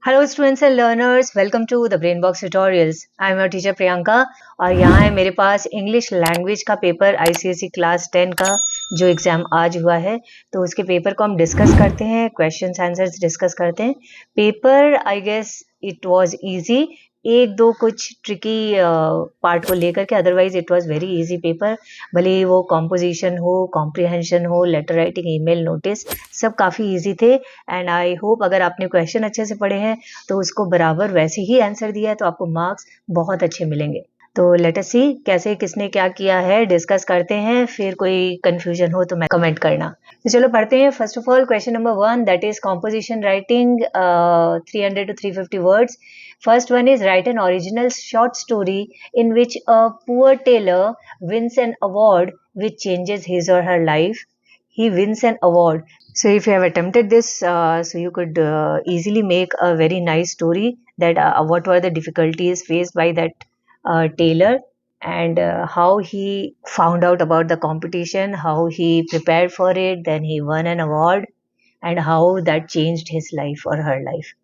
Hello students and learners, welcome to the Brainbox tutorials. I am your teacher Priyanka और यहाँ है मेरे पास इंग्लिश लैंग्वेज का पेपर आईसीएसई क्लास 10 का जो एग्ज़ाम आज हुआ है। तो उसके पेपर को हम डिस्कस करते हैं, क्वेश्चंस आंसर्स डिस्कस करते हैं। Paper I guess it was easy, एक दो कुछ ट्रिकी पार्ट को लेकर के, otherwise it was very easy paper. भले ही वो कॉम्पोजिशन हो, कॉम्प्रिहेंशन हो, लेटर राइटिंग, ईमेल, नोटिस, सब काफ़ी इजी थे। एंड आई होप अगर आपने क्वेश्चन अच्छे से पढ़े हैं तो उसको बराबर वैसे ही आंसर दिया है तो आपको मार्क्स बहुत अच्छे मिलेंगे। तो लेट अस सी कैसे किसने क्या किया है, डिस्कस करते हैं, फिर कोई कंफ्यूजन हो तो मैं कमेंट करना। तो चलो पढ़ते हैं। First of all question number 1, that is composition writing, 300 to 350 words. First one is write an original short story in which a poor tailor wins an award which changes his or her life. He wins an award. So if you have attempted this, so you could easily make a very nice story that what were the difficulties faced by that tailor, and how he found out about the competition, how he prepared for it, then he won an award, and how that changed his life or her life.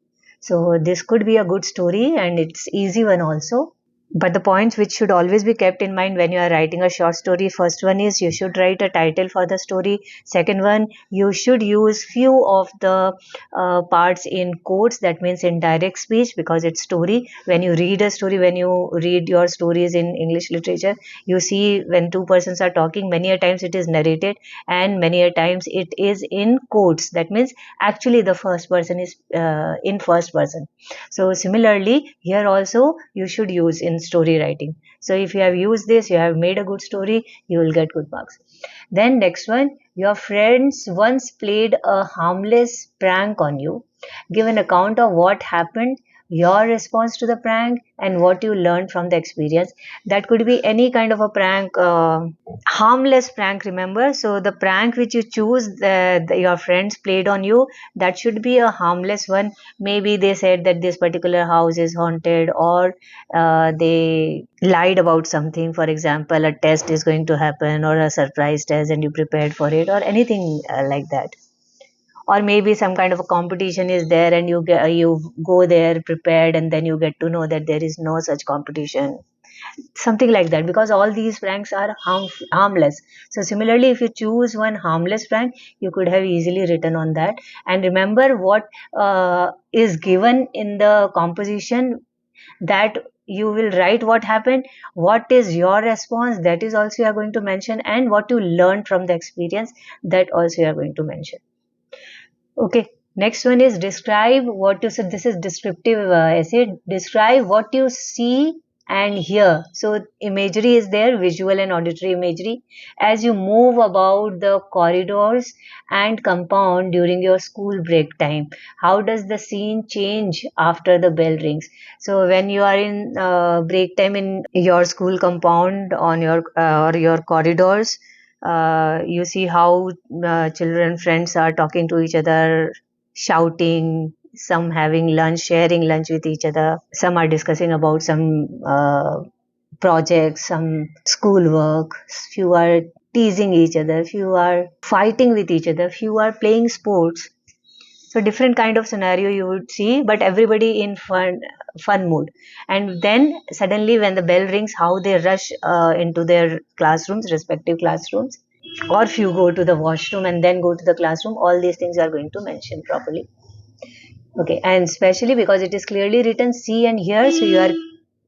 So this could be a good story and it's easy one also. But the points which should always be kept in mind when you are writing a short story, first one is you should write a title for the story. Second one, you should use few of the parts in quotes, that means in direct speech, because it's story. When you read a story, when you read your stories in English literature, you see when two persons are talking, many a times it is narrated and many a times it is in quotes. That means actually the first person is in first person. So similarly here also you should use in story writing. So if you have used this, you have made a good story, you will get good marks. Then next one, your friends once played a harmless prank on you. Give an account of what happened, your response to the prank, and what you learned from the experience. That could be any kind of a prank, harmless prank, remember. So the prank which you choose, your friends played on you, that should be a harmless one. Maybe they said that this particular house is haunted, or they lied about something. For example, a test is going to happen or a surprise test and you prepared for it, or anything like that. Or maybe some kind of a competition is there and you go there prepared and then you get to know that there is no such competition, something like that, because all these pranks are harmless. So similarly, if you choose one harmless prank, you could have easily written on that. And remember what is given in the composition, that you will write what happened, what is your response, that is also you are going to mention, and what you learned from the experience, that also you are going to mention. Okay, next one is describe what you said. This is descriptive essay. Describe what you see and hear. So imagery is there, visual and auditory imagery. As you move about the corridors and compound during your school break time, how does the scene change after the bell rings? So when you are in break time in your school compound on your or your corridors, you see how children friends are talking to each other, shouting, some having lunch, sharing lunch with each other, some are discussing about some projects, some school work, few are teasing each other, few are fighting with each other, few are playing sports. So different kind of scenario you would see, but everybody in fun mood. And then suddenly when the bell rings, how they rush into their classrooms, respective classrooms, or few go to the washroom and then go to the classroom. All these things are going to mention properly. Okay, and especially because it is clearly written see and hear, so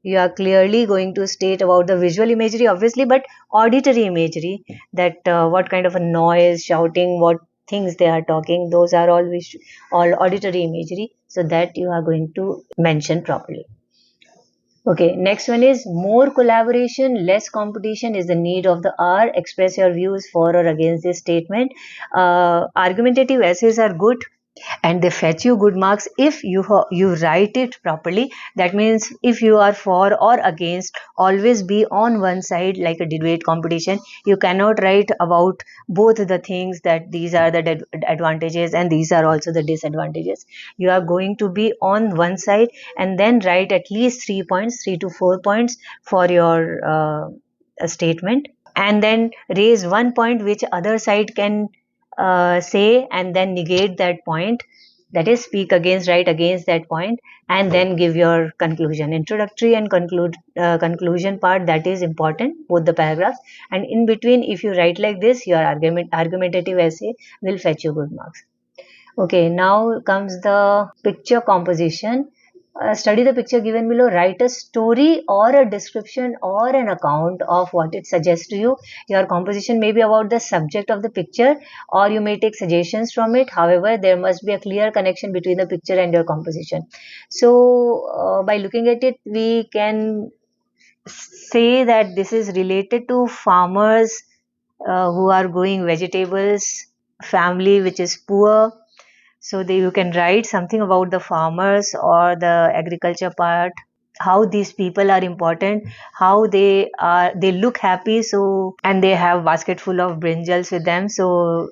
you are clearly going to state about the visual imagery, obviously, but auditory imagery, that what kind of a noise, shouting, what things they are talking, those are all auditory imagery, so that you are going to mention properly. Okay, next one is more collaboration, less competition is the need of the hour. Express your views for or against this statement. Argumentative essays are good and they fetch you good marks if you write it properly. That means if you are for or against, always be on one side, like a debate competition. You cannot write about both the things, that these are the advantages and these are also the disadvantages. You are going to be on one side and then write at least 3 points, 3 to 4 points for your statement, and then raise one point which other side can say and then negate that point. That is, speak against, write against that point, and then give your conclusion. Introductory and conclusion part, that is important, both the paragraphs. And in between, if you write like this, your argumentative essay will fetch you good marks. Okay, now comes the picture composition. Study the picture given below. Write a story or a description or an account of what it suggests to you. Your composition may be about the subject of the picture, or you may take suggestions from it. However, there must be a clear connection between the picture and your composition. So, by looking at it, we can say that this is related to farmers who are growing vegetables, family which is poor. So you can write something about the farmers or the agriculture part, how these people are important, how they look happy, so, and they have basket full of brinjals with them, so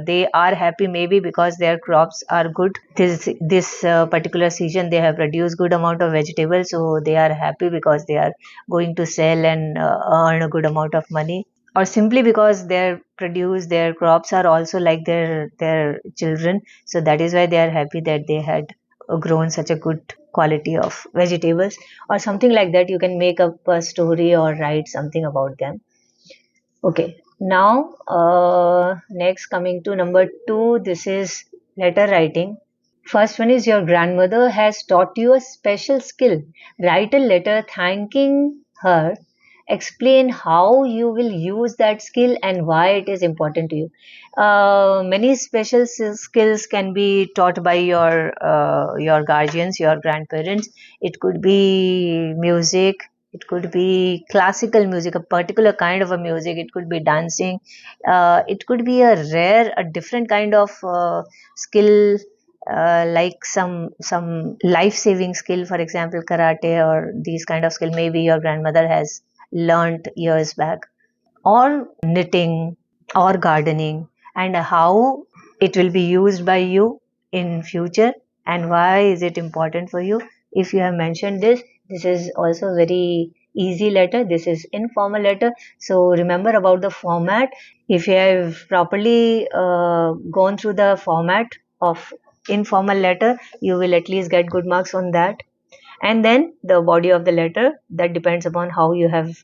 they are happy maybe because their crops are good. This particular season they have produced good amount of vegetables, so they are happy because they are going to sell and earn a good amount of money, or simply because their crops are also like their children, so that is why they are happy that they had grown such a good quality of vegetables, or something like that. You can make up a story or write something about them. Okay, now next, coming to number 2, this is letter writing. First one is, your grandmother has taught you a special skill. Write a letter thanking her. Explain how you will use that skill and why it is important to you. Many special skills can be taught by your guardians, your grandparents. It could be music. It could be classical music, a particular kind of a music. It could be dancing. It could be a different kind of skill, like some life-saving skill, for example karate, or these kind of skill maybe your grandmother has learnt years back, or knitting or gardening, and how it will be used by you in future and why is it important for you. If you have mentioned this is also very easy letter. This is informal letter, so remember about the format. If you have properly gone through the format of informal letter, you will at least get good marks on that. And then the body of the letter, that depends upon how you have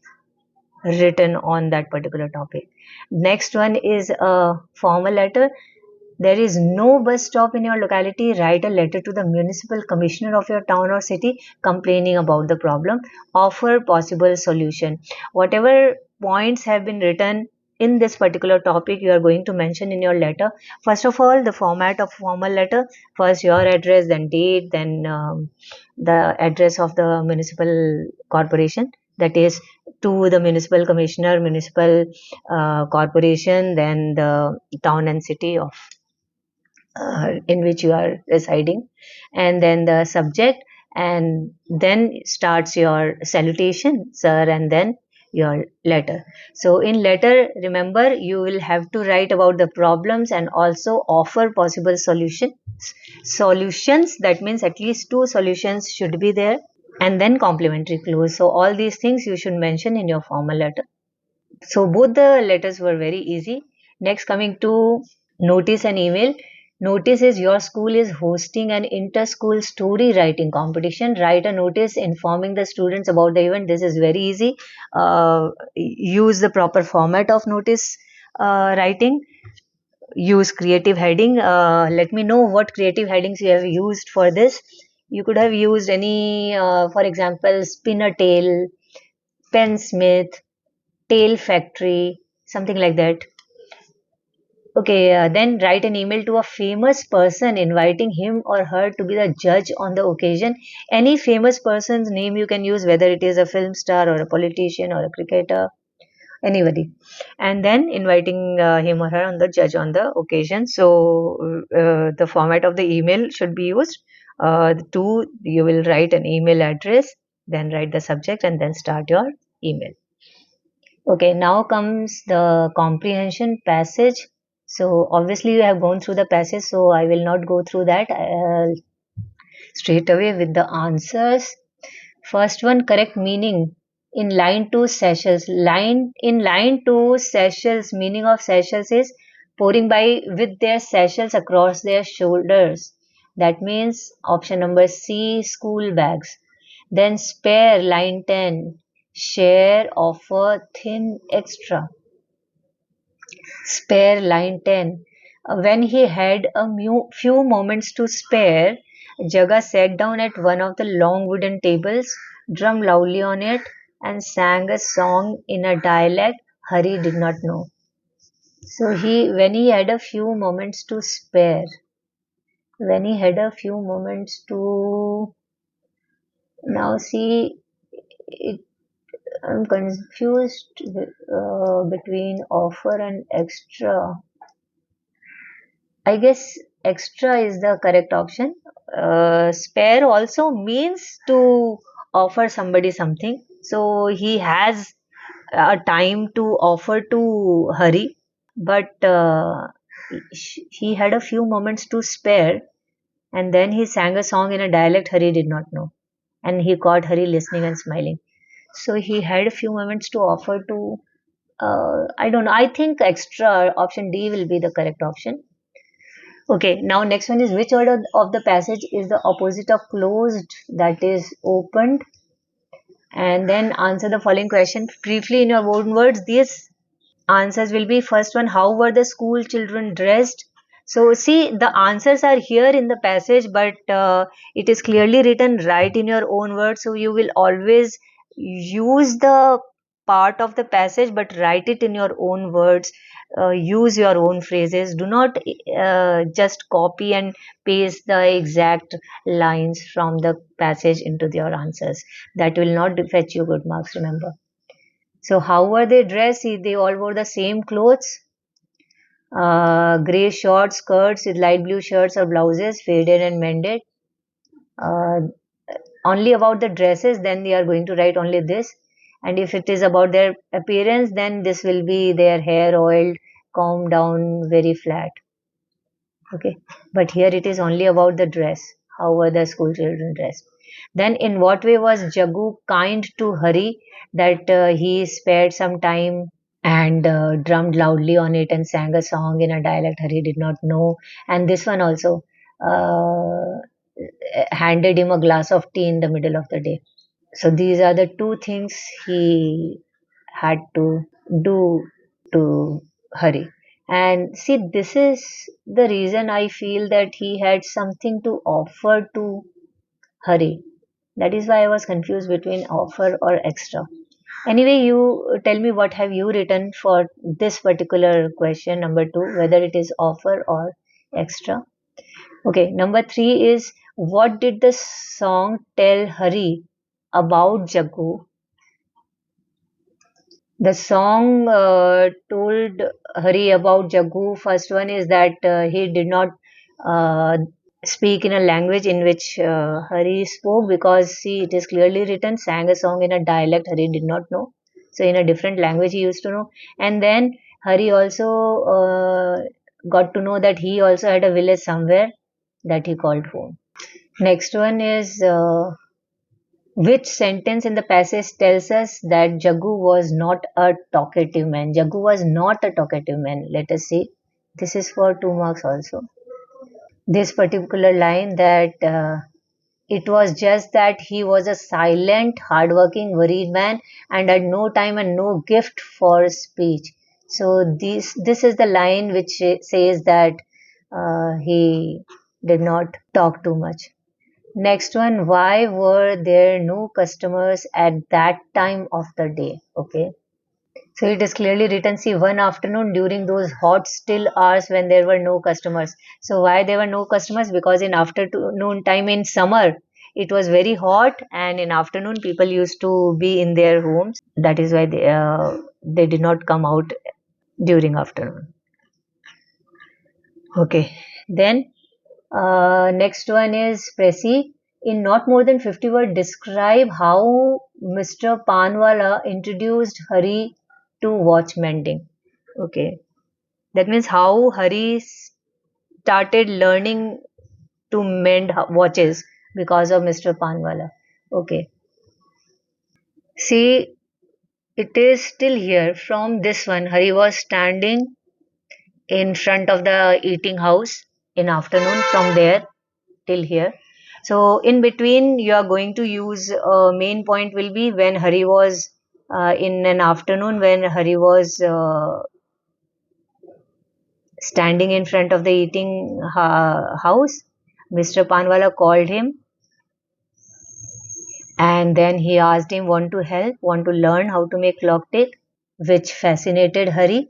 written on that particular topic. Next one is a formal letter. There is no bus stop in your locality. Write a letter to the municipal commissioner of your town or city complaining about the problem. Offer possible solution. Whatever points have been written in this particular topic, you are going to mention in your letter. First of all, the format of formal letter. First your address, then date, then the address of the municipal corporation. That is, to the municipal commissioner, municipal corporation, then the town and city of in which you are residing, and then the subject, and then starts your salutation, sir, and then your letter. So in letter, remember, you will have to write about the problems and also offer possible solutions. That means at least 2 solutions should be there, and then complementary clause. So all these things you should mention in your formal letter. So both the letters were very easy. Next, coming to notice and email. Notice is, your school is hosting an inter-school story writing competition. Write a notice informing the students about the event. This is very easy. Use the proper format of notice writing. Use creative heading. Let me know what creative headings you have used for this. You could have used any, for example, spinner tail, pensmith, tail factory, something like that. Okay, then write an email to a famous person inviting him or her to be the judge on the occasion. Any famous person's name you can use, whether it is a film star or a politician or a cricketer, anybody, and then inviting him or her on the judge on the occasion. So the format of the email should be used. You will write an email address, then write the subject, and then start your email. Okay, now comes the comprehension passage. So obviously you have gone through the passage, so I will not go through that. Straight away with the answers. First one, correct meaning in line 2 Seychelles. Line 2 Seychelles, meaning of Seychelles is pouring by with their sachels across their shoulders. That means option number C, school bags. Then spare, line 10, share, offer, thin, extra. Spare, line 10. When he had a few moments to spare, Jaga sat down at one of the long wooden tables, drummed loudly on it, and sang a song in a dialect Hari did not know. So when he had a few moments to spare, when he had a few moments to, now see, it, I'm confused between offer and extra. I guess extra is the correct option. Spare also means to offer somebody something. So he has a time to offer to Hari, but he had a few moments to spare, and then he sang a song in a dialect Hari did not know, and he caught Hari listening and smiling. So he had a few moments to offer to. I don't know. I think extra option D will be the correct option. Okay, now next one is which order of the passage is the opposite of closed, that is opened, and then answer the following question briefly in your own words. These answers will be first one, how were the school children dressed? So see, the answers are here in the passage, but it is clearly written right in your own words. So you will always use the part of the passage, but write it in your own words. Use your own phrases. Do not just copy and paste the exact lines from the passage into your answers. That will not fetch you good marks, remember. So how were they dressed? They all wore the same clothes. Grey short skirts with light blue shirts or blouses, faded and mended. Uh, Only about the dresses, then they are going to write only this. And if it is about their appearance, then this will be their hair oiled, combed down, very flat. Okay. But here it is only about the dress. How were the school children dressed? Then in what way was Jagu kind to Hari that he spared some time and drummed loudly on it and sang a song in a dialect Hari did not know. And this one also uh, handed him a glass of tea in the middle of the day. So these are the two things he had to do to Hari. And see, this is the reason I feel that he had something to offer to Hari. That is why I was confused between offer or extra. Anyway, you tell me what have you written for this particular question, number 2, whether it is offer or extra. Okay, number 3 is what did the song tell Hari about Jagu? The song told Hari about Jagu. First one is that he did not uh, speak in a language in which Hari spoke, because see, it is clearly written, sang a song in a dialect Hari did not know. So in a different language he used to know. And then Hari also got to know that he also had a village somewhere that he called home. Next one is which sentence in the passage tells us that Jagu was not a talkative man? Jagu was not a talkative man. Let us see. This is for 2 marks also. This particular line that it was just that he was a silent, hardworking, worried man and had no time and no gift for speech. So this is the line which says that he did not talk too much. Next one, why were there no customers at that time of the day? Okay. So it is clearly written, see, one afternoon during those hot, still hours when there were no customers. So why there were no customers? Because in afternoon time in summer, it was very hot, and in afternoon people used to be in their homes. That is why they did not come out during afternoon. Okay. Then next one is Pressy. In not more than 50 words, describe how Mr. Panwala introduced Hari to watch mending. Okay. That means how Hari started learning to mend watches because of Mr. Panwala. Okay. See, it is still here. From this one, Hari was standing in front of the eating house in afternoon. From there till here. So in between, you are going to use main point will be when Hari was in an afternoon, when Hari was standing in front of the eating house. Mr. Panwala called him, and then he asked him want to help, want to learn how to make clock tick, which fascinated Hari.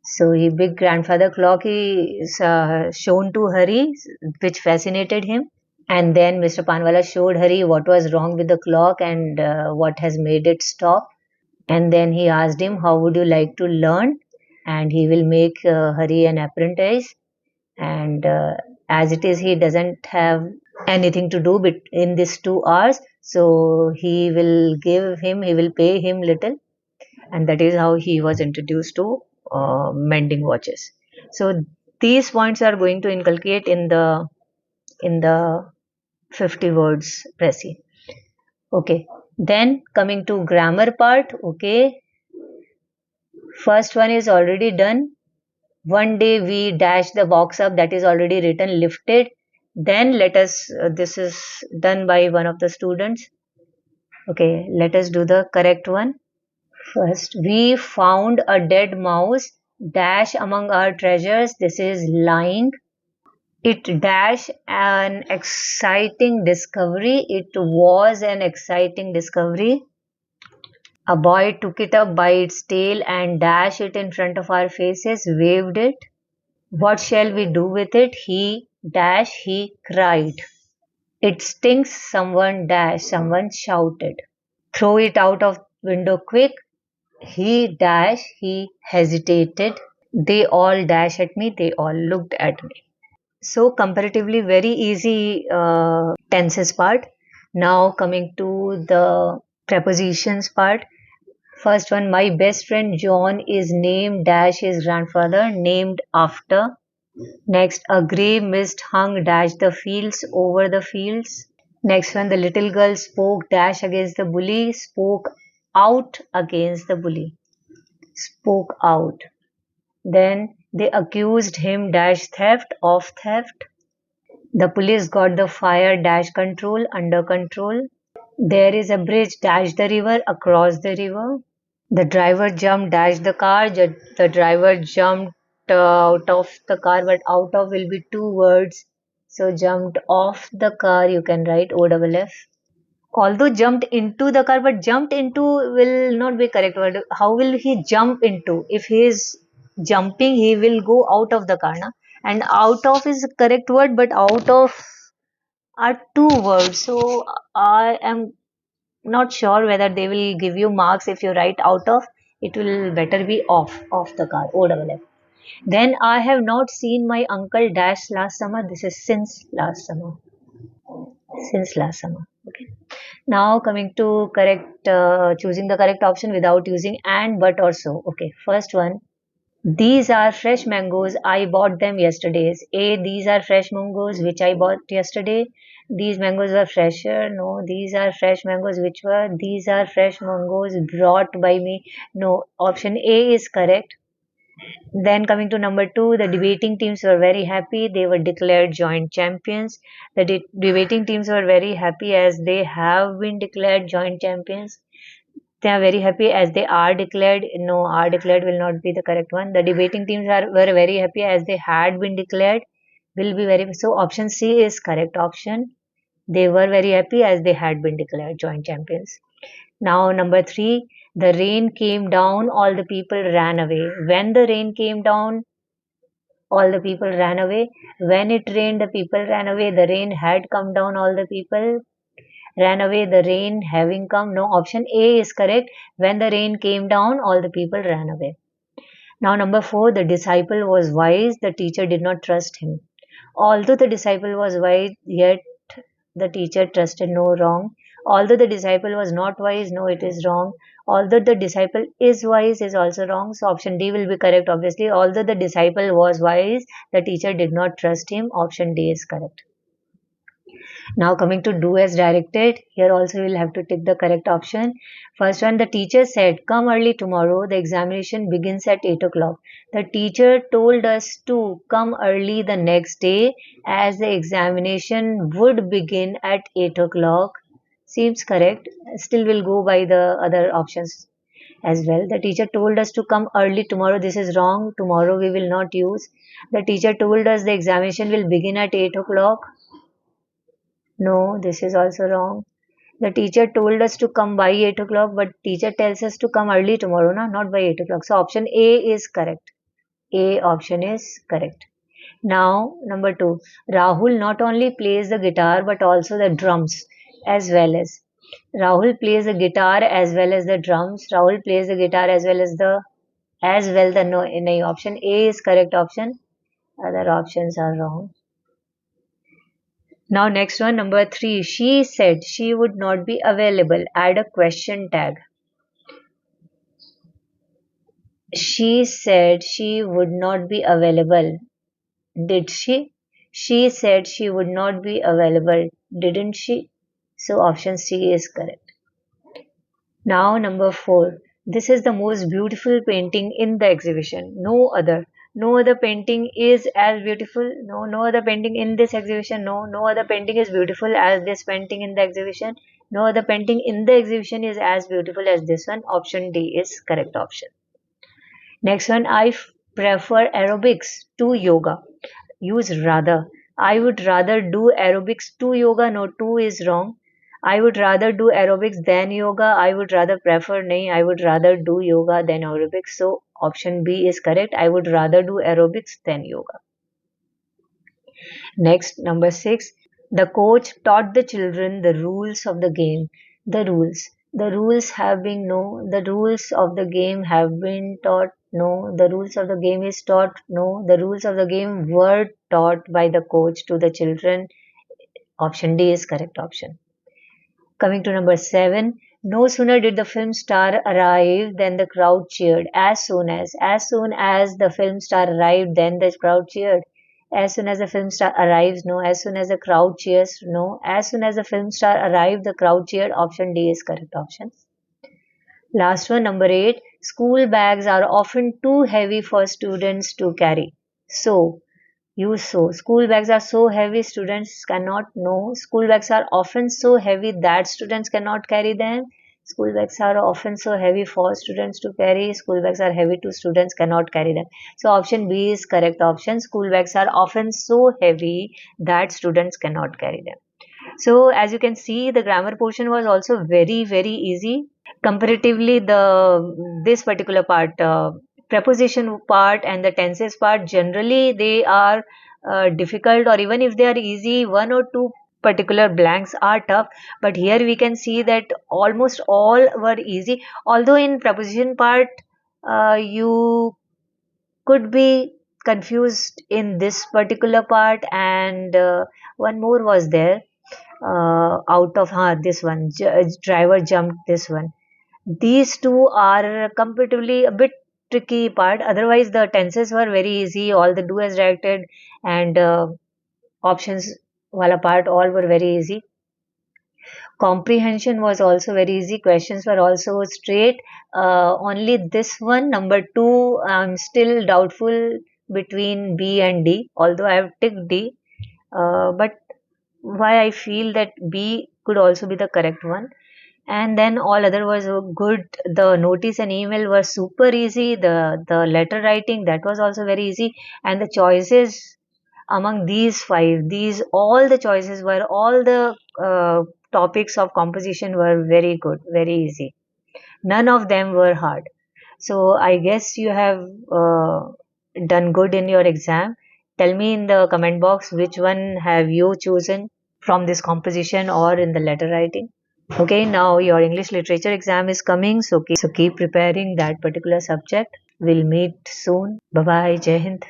So he big grandfather clock he shown to Hari, which fascinated him. And then Mr. Panwala showed Hari what was wrong with the clock and what has made it stop. And then he asked him, how would you like to learn? And he will make Hari an apprentice. And as it is, he doesn't have anything to do in these 2 hours. So he will pay him little. And that is how he was introduced to mending watches. So these points are going to inculcate in the 50 words Pressy. Okay, then coming to grammar part. Okay, first one is already done. One day we dash the box up, that is already written, lifted. Then let us this is done by one of the students. Okay, let us do the correct one. First, we found a dead mouse dash among our treasures. This is lying. It dash an exciting discovery. It was an exciting discovery. A boy took it up by its tail and dashed it in front of our faces, waved it. What shall we do with it? He cried. It stinks, someone shouted. Throw it out of window quick. He hesitated. They all dash at me, they all looked at me. So comparatively very easy tenses part. Now coming to the prepositions part. First one, my best friend John is named dash his grandfather, named after. Next, a grey mist hung dash the fields, over the fields. Next one, the little girl spoke dash against the bully, spoke out against the bully. Spoke out. Then they accused him dash theft of theft. The police got the fire dash control under control. There is a bridge dash the river across the river. The driver jumped dash the car. The driver jumped out of the car, but out of will be 2 words. So jumped off the car, you can write OFF. Although jumped into the car, but jumped into will not be correct word. How will he jump into? If he is jumping, he will go out of the car, na? And out of is the correct word, but out of are 2 words. So I am not sure whether they will give you marks if you write out of. It will better be off the car. OFF. Then I have not seen my uncle dash last summer. This is since last summer. Since last summer. Okay. Now coming to correct, choosing the correct option without using and, but, or so. Okay, first one. These are fresh mangoes. I bought them yesterday. A. These are fresh mangoes which I bought yesterday. These mangoes were fresher. No. These are fresh mangoes which were. These are fresh mangoes brought by me. No. Option A is correct. Then coming to number 2, the debating teams were very happy. They were declared joint champions. The debating teams were very happy as they have been declared joint champions. They are very happy as they are declared. No, are declared will not be the correct one. The debating teams were very happy as they had been declared. Will be very. So option C is correct option. They were very happy as they had been declared joint champions. Now number 3, the rain came down, all the people ran away. When the rain came down, all the people ran away. When it rained, the people ran away. The rain had come down, all the people ran away. The rain having come. No, option A is correct. When the rain came down, all the people ran away. Now number 4, the disciple was wise. The teacher did not trust him. Although the disciple was wise, yet the teacher trusted. No, wrong. Although the disciple was not wise, no, it is wrong. Although the disciple is wise is also wrong. So option D will be correct, obviously. Although the disciple was wise, the teacher did not trust him. Option D is correct. Now coming to do as directed, here also we'll have to tick the correct option. First one, the teacher said, come early tomorrow, the examination begins at 8 o'clock. The teacher told us to come early the next day as the examination would begin at 8 o'clock. Seems correct. Still we'll go by the other options as well. The teacher told us to come early tomorrow. This is wrong. Tomorrow we will not use. The teacher told us the examination will begin at 8 o'clock. No, this is also wrong. The teacher told us to come by 8 o'clock, but teacher tells us to come early tomorrow, na? Not by 8 o'clock. So option A is correct. A option is correct. Now, number 2. Rahul not only plays the guitar but also the drums as well as. Rahul plays the guitar as well as the drums. Rahul plays the guitar as well as the no, no option A is correct option. Other options are wrong. Now next one, number 3. She said she would not be available. Add a question tag. She said she would not be available. Did she? She said she would not be available. Didn't she? So option C is correct. Now number 4. This is the most beautiful painting in the exhibition. No other. No other painting is as beautiful. No, no other painting in this exhibition. No, no other painting is beautiful as this painting in the exhibition. No other painting in the exhibition is as beautiful as this one. Option D is correct option. Next one, I prefer aerobics to yoga. Use rather. I would rather do aerobics to yoga. No, to is wrong. I would rather do aerobics than yoga. I would rather prefer nahi. I would rather do yoga than aerobics. So option B is correct. I would rather do aerobics than yoga. Next, number 6. The coach taught the children the rules of the game. The rules. The rules have been no. The rules of the game have been taught. No. The rules of the game is taught. No. The rules of the game were taught by the coach to the children. Option D is correct option. Coming to number 7. No sooner did the film star arrive than the crowd cheered. As soon as the film star arrived, then the crowd cheered. As soon as the film star arrives, no. As soon as the crowd cheers, no. As soon as the film star arrived, the crowd cheered. Option D is correct option. Last one, number 8. School bags are often too heavy for students to carry. So, use so. School bags are so heavy, students cannot know. School bags are often so heavy that students cannot carry them. School bags are often so heavy for students to carry. School bags are heavy to students cannot carry them. So option B is correct option. School bags are often so heavy that students cannot carry them. So as you can see, the grammar portion was also very, very easy. Comparatively, this particular part, preposition part and the tenses part, generally they are difficult, or even if they are easy, one or two particular blanks are tough, but here we can see that almost all were easy. Although in preposition part you could be confused in this particular part, and one more was there out of this one, driver jumped, this one. These two are comparatively a bit tricky part. Otherwise, the tenses were very easy. All the do as directed and options wala part, all were very easy. Comprehension was also very easy. Questions were also straight. Only this one, number 2, I'm still doubtful between B and D. Although I have ticked D, but why I feel that B could also be the correct one. And then all other was good. The notice and email were super easy. The letter writing, that was also very easy. And the choices among these 5, all the choices were, all the topics of composition were very good, very easy. None of them were hard. So I guess you have done good in your exam. Tell me in the comment box which one have you chosen from this composition or in the letter writing. Okay, now your English literature exam is coming, so keep preparing that particular subject. We'll meet soon. Bye bye. Jai Hind.